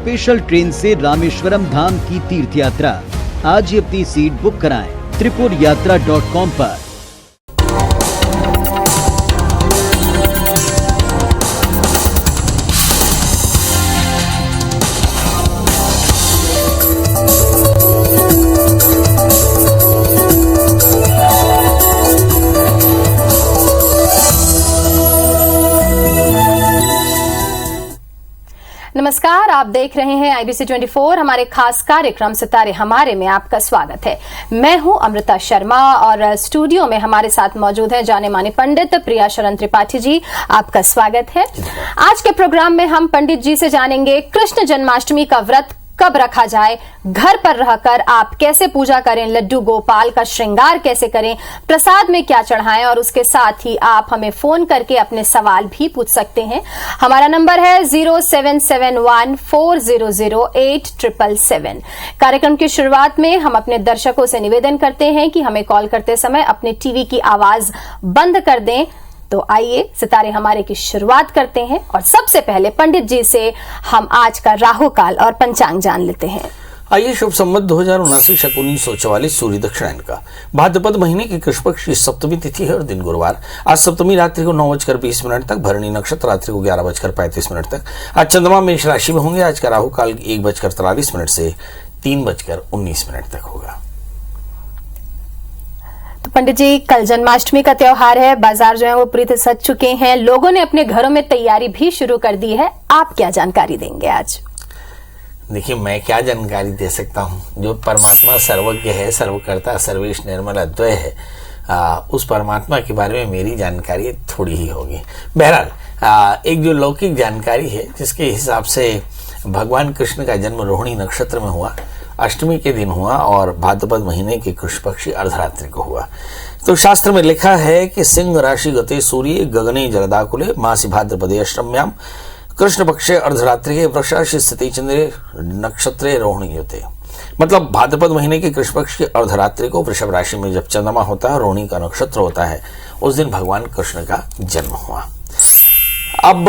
Special train से रामेश्वरम धाम की तीर्थ यात्रा। आज ही अपनी सीट बुक कराएं tripurayatra.com पर। नमस्कार, आप देख रहे हैं IBC 24। हमारे खास कार्यक्रम सितारे हमारे में आपका स्वागत है। मैं हूं अमृता शर्मा और स्टूडियो में हमारे साथ मौजूद हैं जाने माने पंडित प्रिया शरण त्रिपाठी जी। आपका स्वागत है। आज के प्रोग्राम में हम पंडित जी से जानेंगे कृष्ण जन्माष्टमी का व्रत कब रखा जाए, घर पर रहकर आप कैसे पूजा करें, लड्डू गोपाल का श्रृंगार कैसे करें, प्रसाद में क्या चढ़ाएं, और उसके साथ ही आप हमें फोन करके अपने सवाल भी पूछ सकते हैं। हमारा नंबर है 0771400877। कार्यक्रम की शुरुआत में हम अपने दर्शकों से निवेदन करते हैं कि हमें कॉल करते समय अपने टीवी की आवाज बंद कर दें। तो आइए सितारे हमारे की शुरुआत करते हैं और सबसे पहले पंडित जी से हम आज का राहु काल और पंचांग जान लेते हैं। आइए, शुभ संवत 2079 शक 1944 सूर्य दक्षिणायन का भाद्रपद महीने की कृष्ण पक्ष की सप्तमी तिथि है और दिन गुरुवार। आज सप्तमी रात्रि को 9:20 तक, भरणी नक्षत्र रात्रि को 11:35 तक। आज चंद्रमा मेष राशि में होंगे। आज का राहु काल 1:43 से 3:19 तक होगा। पंडित जी, कल जन्माष्टमी का त्योहार है, बाजार जो है वो पूरी तरह सज चुके हैं, लोगों ने अपने घरों में तैयारी भी शुरू कर दी है। आप क्या जानकारी देंगे आज? देखिए, मैं क्या जानकारी दे सकता हूँ। जो परमात्मा सर्वज्ञ है, सर्वकर्ता, सर्वेश निर्मल अद्वय है, उस परमात्मा के बारे में मेरी जानकारी थोड़ी ही होगी। बहरहाल, एक जो लौकिक जानकारी है जिसके हिसाब से भगवान कृष्ण का जन्म रोहिणी नक्षत्र में हुआ, अष्टमी के दिन हुआ और भाद्रपद महीने के कृष्ण पक्षी अर्धरात्रि को हुआ। तो शास्त्र में लिखा है कि सिंह राशि गते सूर्य गगने जलदाकुले मासी भाद्रपदे अष्टम्याम कृष्ण पक्षे अर्धरात्रि के वृषराशि स्थिति चंद्रे नक्षत्रे रोहिणी होते। मतलब भाद्रपद महीने के कृष्ण पक्ष की अर्धरात्रि को वृषभ राशि में जब चंद्रमा होता है, रोहिणी का नक्षत्र होता है, उस दिन भगवान कृष्ण का जन्म हुआ। अब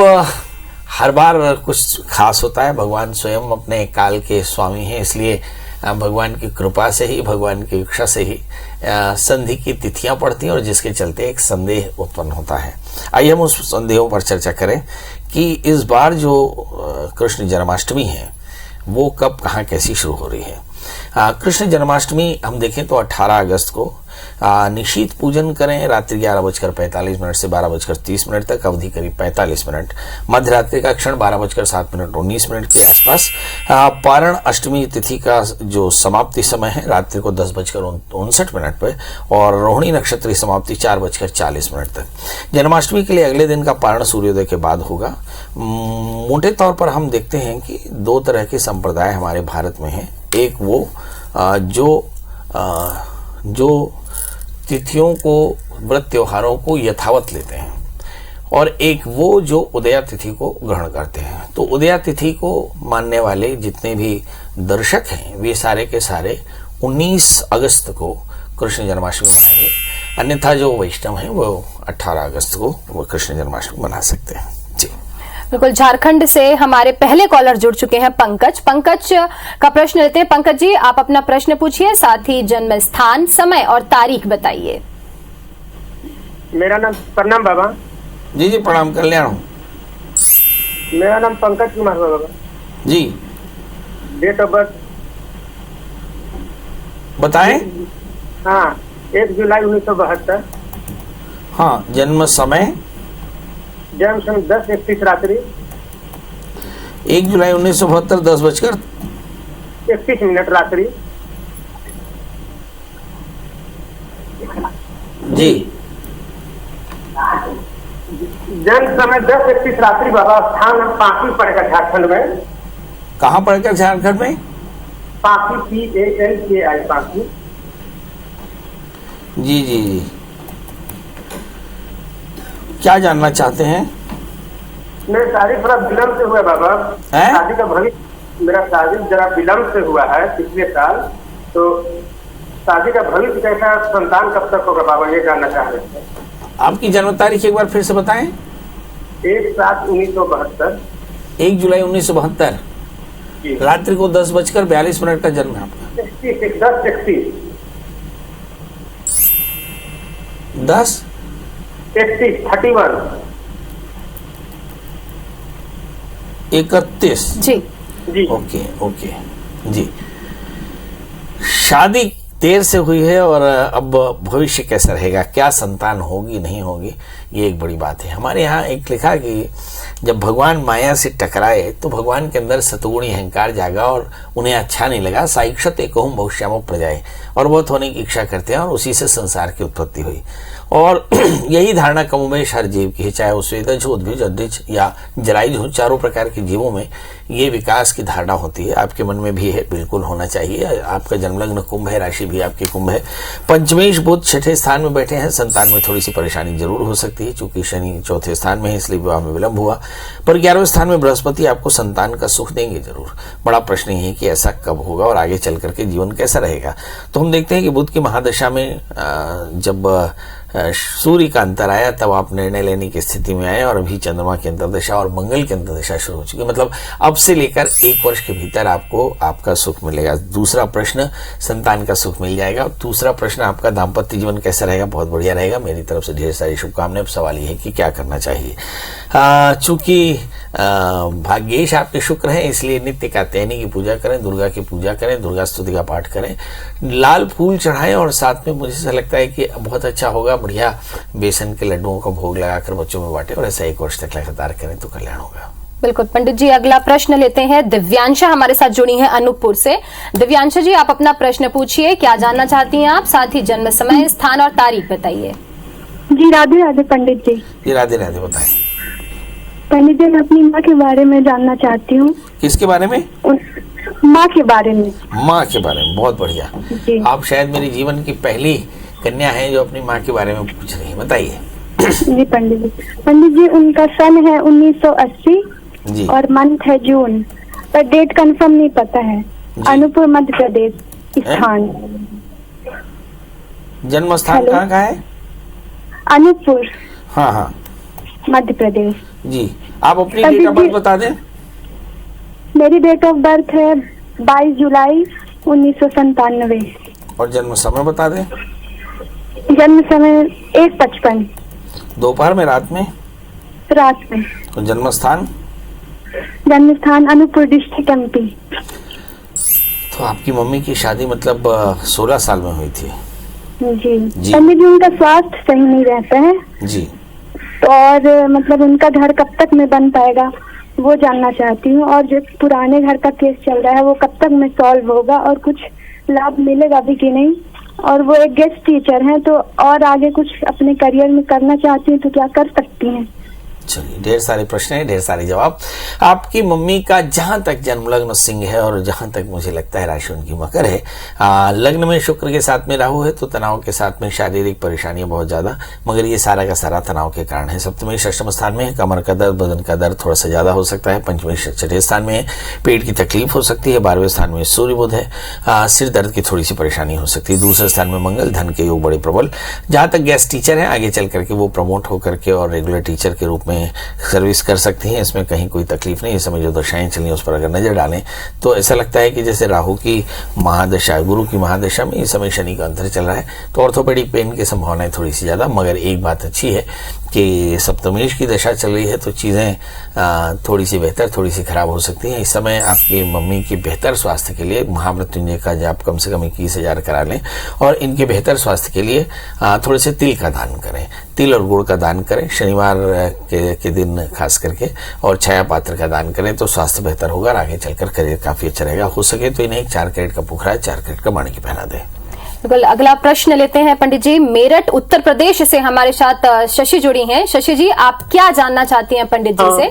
हर बार कुछ खास होता है। भगवान स्वयं अपने काल के स्वामी हैं, इसलिए भगवान की कृपा से ही, भगवान की इच्छा से ही संधि की तिथियां पड़ती हैं और जिसके चलते एक संदेह उत्पन्न होता है। आइए हम उस संदेहों पर चर्चा करें कि इस बार जो कृष्ण जन्माष्टमी है वो कब, कहाँ, कैसी शुरू हो रही है। कृष्ण जन्माष्टमी हम देखें तो 18 अगस्त को निशीत पूजन करें। रात्रि 11:45 से 12:30 तक, अवधि करीब 45 मिनट। मध्य रात्रि का क्षण 12:07 के आसपास। पारण अष्टमी तिथि का जो समाप्ति समय है रात्रि को 10:59 पे और रोहिणी नक्षत्र की समाप्ति 4:40 तक। जन्माष्टमी के लिए अगले दिन का पारण सूर्योदय के बाद होगा। मोटे तौर पर हम देखते हैं कि दो तरह के संप्रदाय हमारे भारत में हैं। एक वो जो तिथियों को, व्रत त्योहारों को यथावत लेते हैं, और एक वो जो उदया तिथि को ग्रहण करते हैं। तो उदया तिथि को मानने वाले जितने भी दर्शक हैं वे सारे के सारे 19 अगस्त को कृष्ण जन्माष्टमी मनाएंगे। अन्यथा जो वैष्णव हैं वो 18 अगस्त को वो कृष्ण जन्माष्टमी मना सकते हैं। जी बिल्कुल। झारखंड से हमारे पहले कॉलर जुड़ चुके हैं, पंकज का प्रश्न लेते हैं। पंकज जी, आप अपना प्रश्न पूछिए, साथ ही जन्म स्थान, समय और तारीख बताइए। मेरा नाम, प्रणाम बाबा। जी प्रणाम, कल्याण। मेरा नाम पंकज कुमार बाबा जी। डेट ऑफ बर्थ बताएं। हाँ, 1 जुलाई 1972। हाँ, जन्म समय? जन्म समय 10:31 रात्रि। 1 जुलाई 1972 10:31 रात्रि। जी। जन्म समय 10:31 रात्रि बाबा। स्थान पांकी पड़ेगा झारखंड में। कहाँ पड़ेगा झारखंड में? पांकी, PANKI, पांकी। जी जी जी। क्या जानना चाहते हैं? मेरी शादी थोड़ा विलम्ब से हुआ बाबा। शादी का भविष्य, मेरा शादी जरा विलम्ब से हुआ है पिछले साल। तो शादी का भविष्य कैसा, संतान कब तक होगा बाबा, ये जानना चाह रहे थे। आपकी जन्म तारीख एक बार फिर से बताएं। 1/7/1972। 1 जुलाई 1972। रात्रि को 10:42 का जन्म है आपका। 10 31 जी ओके जी। शादी देर से हुई है और अब भविष्य कैसा रहेगा, क्या संतान होगी नहीं होगी, ये एक बड़ी बात है। हमारे यहाँ एक लिखा कि जब भगवान माया से टकराए तो भगवान के अंदर सतुगुणी अहंकार जागा और उन्हें अच्छा नहीं लगा। साइक्षत एकोहम बहुश्यामो प्रजाएं, और बहुत होने की इच्छा करते हैं और उसी से संसार की उत्पत्ति हुई। और यही धारणा कमोबेश हर जीव की है, चाहे वो स्वेदज हो, उद्भिज, अद्विज या जरायुज हो। चारों प्रकार के जीवों में ये विकास की धारणा होती है। आपके मन में भी है, बिल्कुल होना चाहिए। आपका जन्मलग्न कुंभ है, राशि भी आपकी कुंभ है। पंचमेश बुध छठे स्थान में बैठे हैं। संतान में थोड़ी सी परेशानी जरूर हो सकती है, चूंकि शनि चौथे स्थान में है, इसलिए विवाह में विलंब हुआ। पर 11वें स्थान में बृहस्पति आपको संतान का सुख देंगे जरूर। बड़ा प्रश्न ये है कि ऐसा कब होगा और आगे चल करके जीवन कैसा रहेगा। तो हम देखते हैं कि बुध की महादशा में जब सूर्य का अंतर आया तब आप निर्णय लेने की स्थिति में आए, और अभी चंद्रमा की अंतर्दशा और मंगल की अंतर्दशा शुरू हो चुकी है। मतलब अब से लेकर 1 वर्ष के भीतर आपको आपका सुख मिलेगा। दूसरा प्रश्न संतान का सुख मिल जाएगा। दूसरा प्रश्न आपका दाम्पत्य जीवन कैसा रहेगा, बहुत बढ़िया रहेगा। मेरी तरफ से ढेर सारी शुभकामनाएं। अब सवाल ये है कि क्या करना चाहिए। चूंकि भाग्येश आपके शुक्र हैं, इसलिए नित्य कात्यायनी की पूजा करें, दुर्गा की पूजा करें, दुर्गा स्तुति का पाठ करें, लाल फूल चढ़ाएं, और साथ में मुझे ऐसा लगता है कि बहुत अच्छा होगा, बढ़िया बेसन के लड्डुओं का भोग लगाकर बच्चों में बांटे और ऐसा 1 वर्ष तक लगातार करें तो कल्याण होगा। बिल्कुल पंडित जी, अगला प्रश्न लेते हैं। दिव्यांशा हमारे साथ जुड़ी हैं अनूपपुर से। दिव्यांशा जी, आप अपना प्रश्न पूछिए, क्या जानना चाहती हैं आप, साथ ही जन्म समय, स्थान और तारीख बताइए। जी राधे राधे पंडित जी। जी राधे राधे, बताएं। पंडित जी, मैं अपनी माँ के बारे में जानना चाहती हूँ। किसके बारे में? माँ के बारे में। माँ के बारे में, बहुत बढ़िया। आप शायद मेरे जीवन की पहली कन्या हैं जो अपनी माँ के बारे में पूछ रही है, बताइए। जी पंडित जी, उनका सन है 1980 जी, और मंथ है जून, पर डेट कंफर्म नहीं पता है। अनूपपुर मध्य प्रदेश स्थान। जन्म स्थान कहाँ का है? अनूपपुर। हाँ मध्य प्रदेश जी। आप अपनी डेट ऑफ बर्थ बता दें। मेरी डेट ऑफ बर्थ है 22 जुलाई 1997। और जन्म समय बता दें। जन्म समय 1:55 दोपहर में, रात में? रात में। तो जन्म स्थान? जन्म स्थान अनूपपुर डिस्ट्रिक्ट MP। तो आपकी मम्मी की शादी मतलब 16 साल में हुई थी? जी। जी। पंडित जी, उनका स्वास्थ्य सही नहीं रहता है जी। तो और मतलब उनका घर कब तक में बन पाएगा वो जानना चाहती हूँ, और जो पुराने घर का केस चल रहा है वो कब तक में सॉल्व होगा और कुछ लाभ मिलेगा भी कि नहीं। और वो एक गेस्ट टीचर हैं, तो और आगे कुछ अपने करियर में करना चाहती हैं तो क्या कर सकती हैं। चलिए, ढेर सारे प्रश्न हैं, ढेर सारे जवाब। आपकी मम्मी का जहां तक जन्म लग्न सिंह है और जहां तक मुझे लगता है राशि उनकी मकर है। लग्न में शुक्र के साथ में राहु है, तो तनाव के साथ में शारीरिक परेशानियां बहुत ज्यादा, मगर ये सारा का सारा तनाव के कारण है। सप्तमी अष्टम स्थान में है, कमर का दर्द, बदन का दर्द थोड़ा सा ज्यादा हो सकता है। पंचमी छठे स्थान में है, पेट की तकलीफ हो सकती है। 12वें स्थान में सूर्य बुध है, सिर दर्द की थोड़ी सी परेशानी हो सकती है। दूसरे स्थान में मंगल, धन के योग बड़े प्रबल। जहां तक गेस्ट टीचर है, आगे चल करके वो प्रमोट होकर के और रेगुलर टीचर के रूप में सर्विस कर सकती हैं, इसमें कहीं कोई तकलीफ नहीं। इस समय जो दशाएं चली उस पर अगर नजर डालें तो ऐसा लगता है कि जैसे राहु की महादशा, गुरु की महादशा में इस समय शनि का अंतर चल रहा है, तो ऑर्थोपेडिक पेन की संभावनाएं थोड़ी सी ज्यादा। मगर एक बात अच्छी है कि सप्तमेश की दशा चल रही है, तो चीजें थोड़ी सी बेहतर, थोड़ी सी खराब हो सकती हैं। इस समय आपकी मम्मी की बेहतर स्वास्थ्य के लिए महामृत्युंजय का जाप कम से कम 21,000 करा लें, और इनके बेहतर स्वास्थ्य के लिए थोड़े से तिल का दान करें, तिल और गुड़ का दान करें शनिवार के दिन खास करके, और छाया पात्र का दान करें तो स्वास्थ्य बेहतर होगा और आगे चलकर करियर काफी अच्छा रहेगा। हो सके तो इन्हें 4 कैरेट का पुखरा, 4 कैरेट का माणिक पहना दें। बिल्कुल, अगला प्रश्न लेते हैं पंडित जी। मेरठ उत्तर प्रदेश से हमारे साथ शशि जुड़ी हैं। शशि जी, आप क्या जानना चाहती हैं पंडित जी से?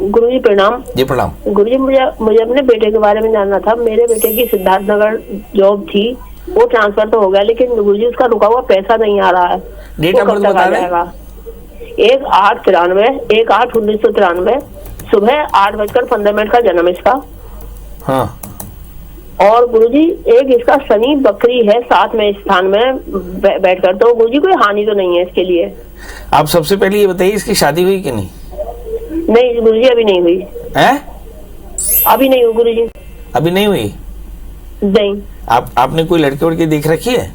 गुरुजी प्रणाम। जी प्रणाम। गुरुजी, मुझे अपने बेटे के बारे में जानना था। मेरे बेटे की सिद्धार्थनगर जॉब थी, वो ट्रांसफर तो हो गया, लेकिन गुरुजी उसका रुका हुआ पैसा नहीं आ रहा है। डेट ऑफ बर्थ बता दें। 1/8/93, 1/8/1993, सुबह 8:15 का जन्म इसका। हाँ। और गुरुजी एक इसका शनि बकरी है 7वें स्थान में बैठकर, तो गुरुजी कोई हानि तो नहीं है इसके लिए? आप सबसे पहले ये बताइए, इसकी शादी हुई कि नहीं? नहीं गुरुजी, अभी नहीं हुई है। अभी नहीं हुई गुरुजी। अभी नहीं हुई? नहीं। आपने कोई लड़के वड़के देख रखी है?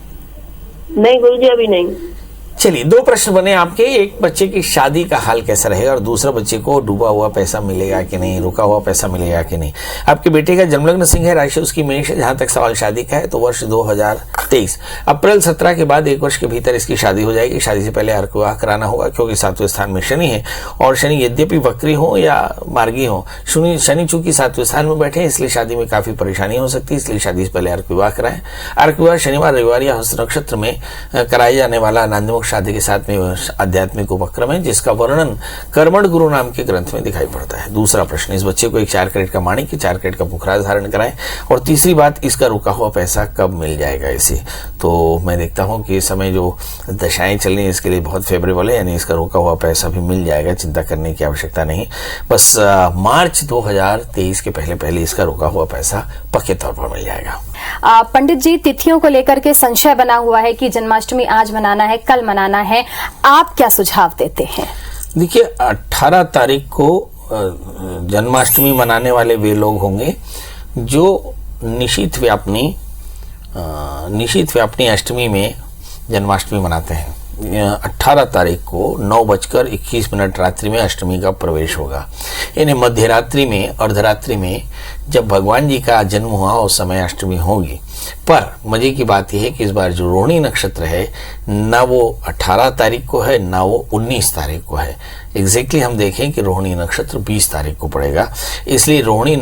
नहीं गुरुजी, अभी नहीं। चलिए, दो प्रश्न बने आपके। एक, बच्चे की शादी का हाल कैसा रहेगा, और दूसरा, बच्चे को डूबा हुआ पैसा मिलेगा कि नहीं, रुका हुआ पैसा मिलेगा कि नहीं। आपके बेटे का जन्मलग्न सिंह है, राशि उसकी मेष है। जहां तक सवाल शादी का है तो वर्ष 2023 अप्रैल 17 के बाद 1 वर्ष के भीतर इसकी शादी हो जाएगी। शादी से पहले अर्क विवाह कराना होगा, क्योंकि 7वें स्थान में शनि है, और शनि यद्यपि वक्री हो या मार्गी हो, शनि चूंकि 7वें स्थान में बैठे हैं, इसलिए शादी में काफी परेशानी हो सकती है। इसलिए शादी से पहले अर्क विवाह कराएं। अर्क विवाह शनिवार, रविवार या हस्त नक्षत्र में कराए जाने वाला आनंदमुख शादी के साथ में आध्यात्मिक उपक्रम है, जिसका वर्णन कर्मण गुरु नाम के ग्रंथ में दिखाई पड़ता है। दूसरा प्रश्न, इस बच्चे को एक 4 कैरेट का माणिक, 4 कैरेट का पुखराज धारण कराएं। और तीसरी बात, इसका रुका हुआ पैसा कब मिल जाएगा इसे। तो मैं देखता हूं कि इस समय जो दशाएं चल रही हैं इसके लिए बहुत फेवरेबल है, यानी इसका रुका हुआ पैसा भी मिल जाएगा, चिंता करने की आवश्यकता नहीं। बस मार्च 2023 के पहले इसका रुका हुआ पैसा पक्के तौर पर मिल जाएगा। पंडित जी, तिथियों को लेकर के संशय बना हुआ है कि जन्माष्टमी आज मनाना है, कल मनाना है, आप क्या सुझाव देते हैं? देखिए, 18 तारीख को जन्माष्टमी मनाने वाले वे लोग होंगे जो निशित व्यापनी अष्टमी में जन्माष्टमी मनाते हैं। 18 तारीख को 9:21 रात्रि में अष्टमी का प्रवेश होगा। यानी मध्यरात्रि में, अर्धरात्रि में जब भगवान जी का जन्म हुआ उस समय अष्टमी होगी। पर मजे की बात यह है कि इस बार जो रोहिणी नक्षत्र है, ना वो 18 तारीख को है, ना वो 19 तारीख को है। एग्जैक्टली हम देखें कि रोहिणी नक्षत्र 20 तारीख को पड़ेगा, इसलिए रोहिणी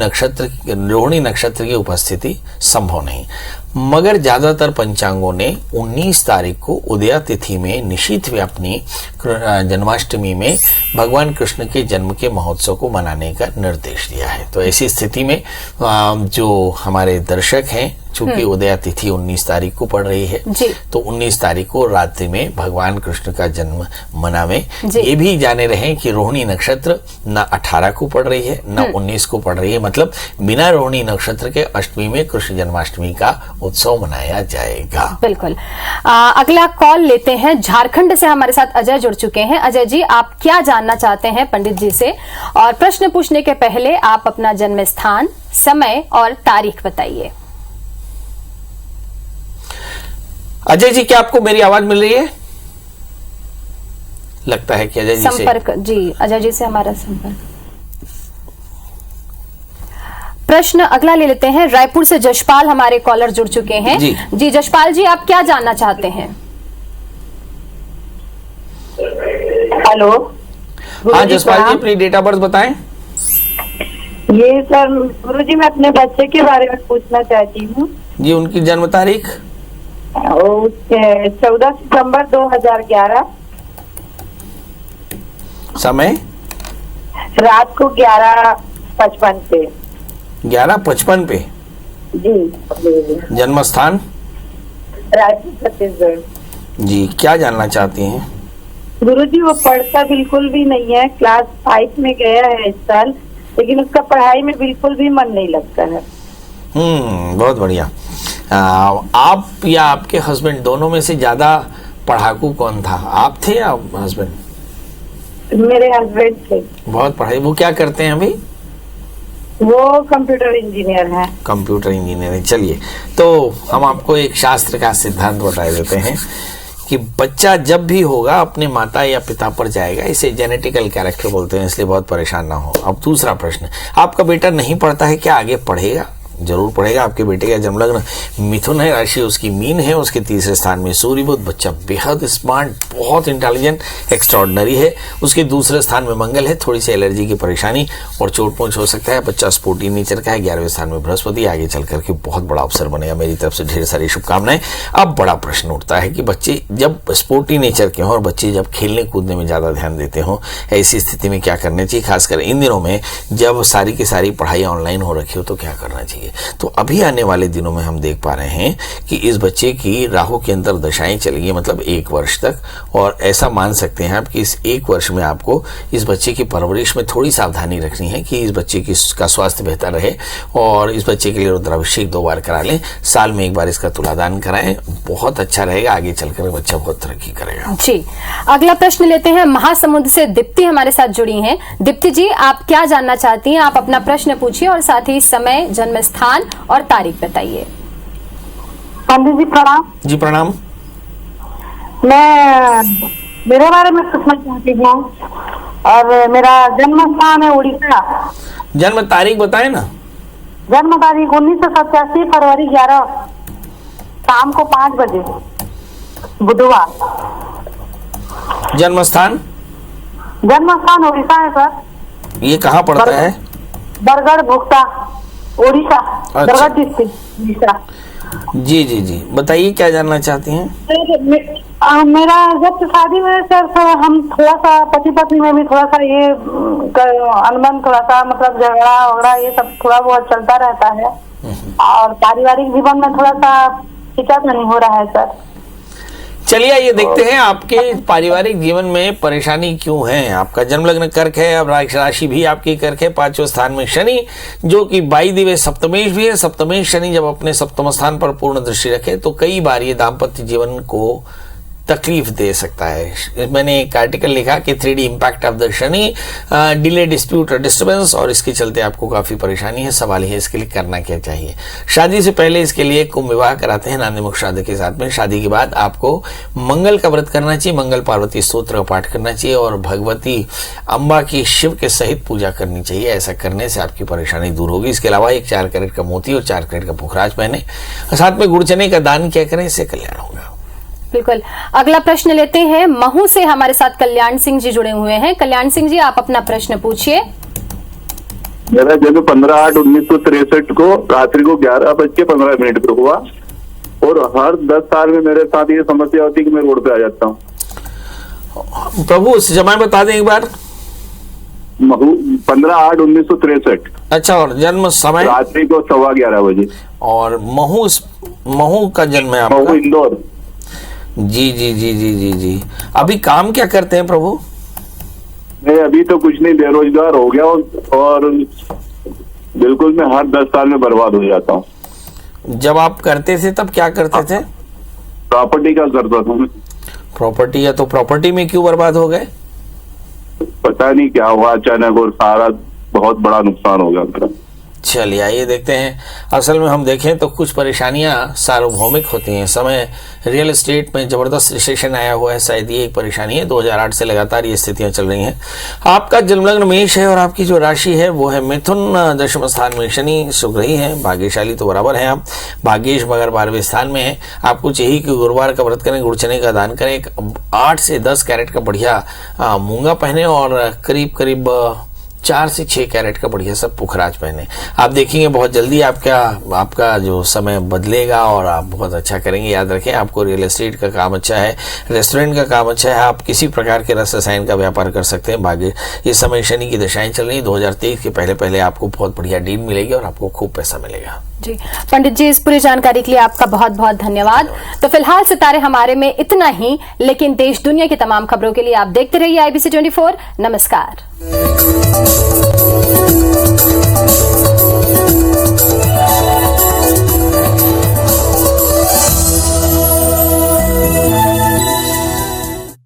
नक्षत्र की उपस्थिति संभव नहीं। मगर ज्यादातर पंचांगों ने 19 तारीख को उदया तिथि में निशित व्यापनी जन्माष्टमी में भगवान कृष्ण के जन्म के महोत्सव को मनाने का निर्देश दिया है। तो ऐसी स्थिति में जो हमारे दर्शक हैं, चूंकि उदया तिथि 19 तारीख को पड़ रही है, तो 19 तारीख को रात्रि में भगवान कृष्ण का जन्म मनावें। ये भी जाने रहे कि रोहिणी नक्षत्र न 18 को पड़ रही है, न 19 को पड़ रही है, मतलब बिना रोहिणी नक्षत्र के अष्टमी में कृष्ण जन्माष्टमी का उत्सव मनाया जाएगा। बिल्कुल। अगला कॉल लेते हैं। झारखंड से हमारे साथ अजय जुड़ चुके हैं। अजय जी, आप क्या जानना चाहते हैं पंडित जी से? और प्रश्न पूछने के पहले आप अपना जन्म स्थान, समय और तारीख बताइए। अजय जी, क्या आपको मेरी आवाज मिल रही है? लगता है कि अजय जी संपर्क जी, अजय जी से हमारा संपर्क। प्रश्न अगला ले लेते हैं। रायपुर से जशपाल हमारे कॉलर जुड़ चुके हैं। जी जशपाल जी, आप क्या जानना चाहते हैं? हेलो। हाँ जसपाल जी, अपनी डेट ऑफ बर्थ बताएं। ये सर गुरुजी, मैं अपने बच्चे के बारे में पूछना चाहती हूँ। जी, उनकी जन्म तारीख? 14 सितंबर 2011। समय? रात को 11:55 पे। 11:55 पे? जी। जन्म स्थान? रायपुर, छत्तीसगढ़। जी, क्या जानना चाहती हैं? गुरुजी, वो पढ़ता बिल्कुल भी नहीं है। क्लास 5 में गया है इस साल, लेकिन उसका पढ़ाई में बिल्कुल भी मन नहीं लगता है। बहुत बढ़िया। आप या आपके हस्बैंड, दोनों में से ज्यादा पढ़ाकू कौन था, आप थे या हस्बैंड? मेरे हस्बैंड थे। बहुत पढ़ाई। वो क्या करते हैं अभी? वो कंप्यूटर इंजीनियर है। Computer engineer. चलिए, तो हम आपको एक शास्त्र का सिद्धांत बता देते हैं कि बच्चा जब भी होगा अपने माता या पिता पर जाएगा। इसे जेनेटिकल कैरेक्टर बोलते हैं, इसलिए बहुत परेशान ना हो। अब दूसरा प्रश्न, आपका बेटा नहीं पढ़ता है, क्या आगे पढ़ेगा? जरूर पढ़ेगा। आपके बेटे का जन्मलग्न मिथुन है, राशि उसकी मीन है, उसके तीसरे स्थान में सूर्य बुध। बच्चा बेहद स्मार्ट, बहुत इंटेलिजेंट, एक्स्ट्रॉर्डिनरी है। उसके दूसरे स्थान में मंगल है, थोड़ी सी एलर्जी की परेशानी और चोट पोच हो सकता है। बच्चा स्पोर्टी नेचर का है। 11वें स्थान में बृहस्पति, आगे चल करके बहुत बड़ा अवसर बनेगा। मेरी तरफ से ढेर सारी शुभकामनाएं। अब बड़ा प्रश्न उठता है कि बच्चे जब स्पोर्टी नेचर के हों और बच्चे जब खेलने कूदने में ज्यादा ध्यान देते हों, ऐसी स्थिति में क्या करना चाहिए? खासकर इन दिनों में जब सारी की सारी पढ़ाई ऑनलाइन हो रखी हो तो क्या करना चाहिए? चाहिए। तो अभी आने वाले दिनों में हम देख पा रहे हैं कि इस बच्चे की राहु के अंदर दशाएं चलेंगी, मतलब 1 वर्ष तक, और ऐसा मान सकते हैं आप कि इस 1 वर्ष में आपको इस बच्चे की परवरिश में थोड़ी सावधानी रखनी है कि इस बच्चे का स्वास्थ्य बेहतर रहे, और इस बच्चे के लिए रुद्राभिषेक 2 बार करा लें, साल में 1 बार इसका तुलादान कराएं, बहुत अच्छा रहेगा, आगे चलकर बच्चा बहुत तरक्की करेगा। जी, अगला प्रश्न लेते हैं। महासमुंद से दीप्ति हमारे साथ जुड़ी हैं। दीप्ति जी, आप क्या जानना चाहती हैं? आप अपना प्रश्न पूछिए और साथ ही समय, जन्म स्थान और तारीख बताइए। पंडित जी प्रणाम। जी प्रणाम। मैं मेरे बारे में पूछना चाहती हूँ, और मेरा जन्म स्थान है उड़ीसा। जन्म तारीख बताए ना। जन्म तारीख 1987 फरवरी 11 शाम को 5 बजे बुधवार। जन्म स्थान? जन्म स्थान उड़ीसा है सर। ये कहाँ पड़ता है? बरगढ़ भुगता, उड़ीसा। अच्छा। बरगढ़ डिस्ट्रिक्ट उड़ीसा। जी जी जी, बताइए क्या जानना चाहती हैं? मेरा जब से शादी में सर हम थोड़ा सा पति पत्नी में भी थोड़ा सा ये अनबन, थोड़ा सा मतलब झगड़ा वगड़ा ये सब थोड़ा बहुत चलता रहता है, और पारिवारिक जीवन में थोड़ा सा खिंचाव नहीं हो रहा है सर। चलिए ये देखते हैं आपके पारिवारिक जीवन में परेशानी क्यों है। आपका जन्म लग्न कर्क है, अब राशि भी आपकी कर्क है, 5वें स्थान में शनि, जो कि बाई द वे सप्तमेश भी है। सप्तमेश शनि जब अपने सप्तम स्थान पर पूर्ण दृष्टि रखे तो कई बार ये दाम्पत्य जीवन को तकलीफ दे सकता है। मैंने एक आर्टिकल लिखा कि 3D impact of the Shani, delay, dispute और डिस्टर्बेंस, और इसके चलते आपको काफी परेशानी है। सवाल है इसके लिए करना क्या चाहिए। शादी से पहले इसके लिए कुंभ विवाह कराते हैं नांदीमुख श्राद्ध के साथ में। शादी के बाद आपको मंगल का व्रत करना चाहिए, मंगल पार्वती स्तोत्र का पाठ करना चाहिए, और भगवती अम्बा की शिव के सहित पूजा करनी चाहिए। ऐसा करने से आपकी परेशानी दूर होगी। इसके अलावा एक 4 कैरेट का मोती और 4 कैरेट का पुखराज पहने, साथ में गुड़ चने का दान किया करें, इससे कल्याण होगा। बिल्कुल। अगला प्रश्न लेते हैं। महू से हमारे साथ कल्याण सिंह जी जुड़े हुए हैं। कल्याण सिंह जी, आप अपना प्रश्न पूछिए। मेरा जन्म 15/8/1963 को रात्रि को 11:15 पर हुआ, और हर 10 साल में मेरे साथ ये समस्या होती है कि मैं रोड पे आ जाता हूँ। प्रभु समय बता दें एक बार। 15/8/1963। अच्छा, और जन्म समय? रात्रि को 11:15 बजे। और महू का जन्म है आपका? महू इंदौर। जी जी जी जी जी जी। अभी काम क्या करते हैं प्रभु? मैं अभी तो कुछ नहीं, बेरोजगार हो गया, और बिल्कुल मैं हर 10 साल में बर्बाद हो जाता हूँ। जब आप करते थे तब क्या करते थे? प्रॉपर्टी का करता था मैं। प्रॉपर्टी है, तो प्रॉपर्टी में क्यों बर्बाद हो गए? पता नहीं क्या हुआ अचानक, और सारा बहुत बड़ा नुकसान हो गया मेरा। चलिए आइए देखते हैं। असल में हम देखें तो कुछ परेशानियां सार्वभौमिक होती हैं। समय रियल एस्टेट में जबरदस्त रिसेशन आया हुआ है, शायद ये एक परेशानी है। 2008 से लगातार ये स्थितियां चल रही हैं। आपका जन्मलग्न मेष है, और आपकी जो राशि है वो है मिथुन। 10वें स्थान में शनि शुक्र ही है, भाग्यशाली तो बराबर है आप। भाग्येश मगर 12वें स्थान में है। आपको चाहिए कि गुरुवार का व्रत करें, गुड़ चने का दान करें, 8 से 10 कैरेट का बढ़िया मूंगा पहने, और करीब 4 से 6 कैरेट का बढ़िया सब पुखराज पहने। आप देखेंगे बहुत जल्दी आपका जो समय बदलेगा, और आप बहुत अच्छा करेंगे। याद रखें, आपको रियल एस्टेट का काम अच्छा है, रेस्टोरेंट का काम अच्छा है, आप किसी प्रकार के रस रसायन का व्यापार कर सकते हैं। भाग्य इस समय शनि की दशाएं चल रही है। 2023 के पहले आपको बहुत बढ़िया डील मिलेगी, और आपको खूब पैसा मिलेगा। जी पंडित जी, इस पूरी जानकारी के लिए आपका बहुत बहुत धन्यवाद। तो फिलहाल सितारे हमारे में इतना ही, लेकिन देश दुनिया की तमाम खबरों के लिए आप देखते रहिए IBC 24। नमस्कार।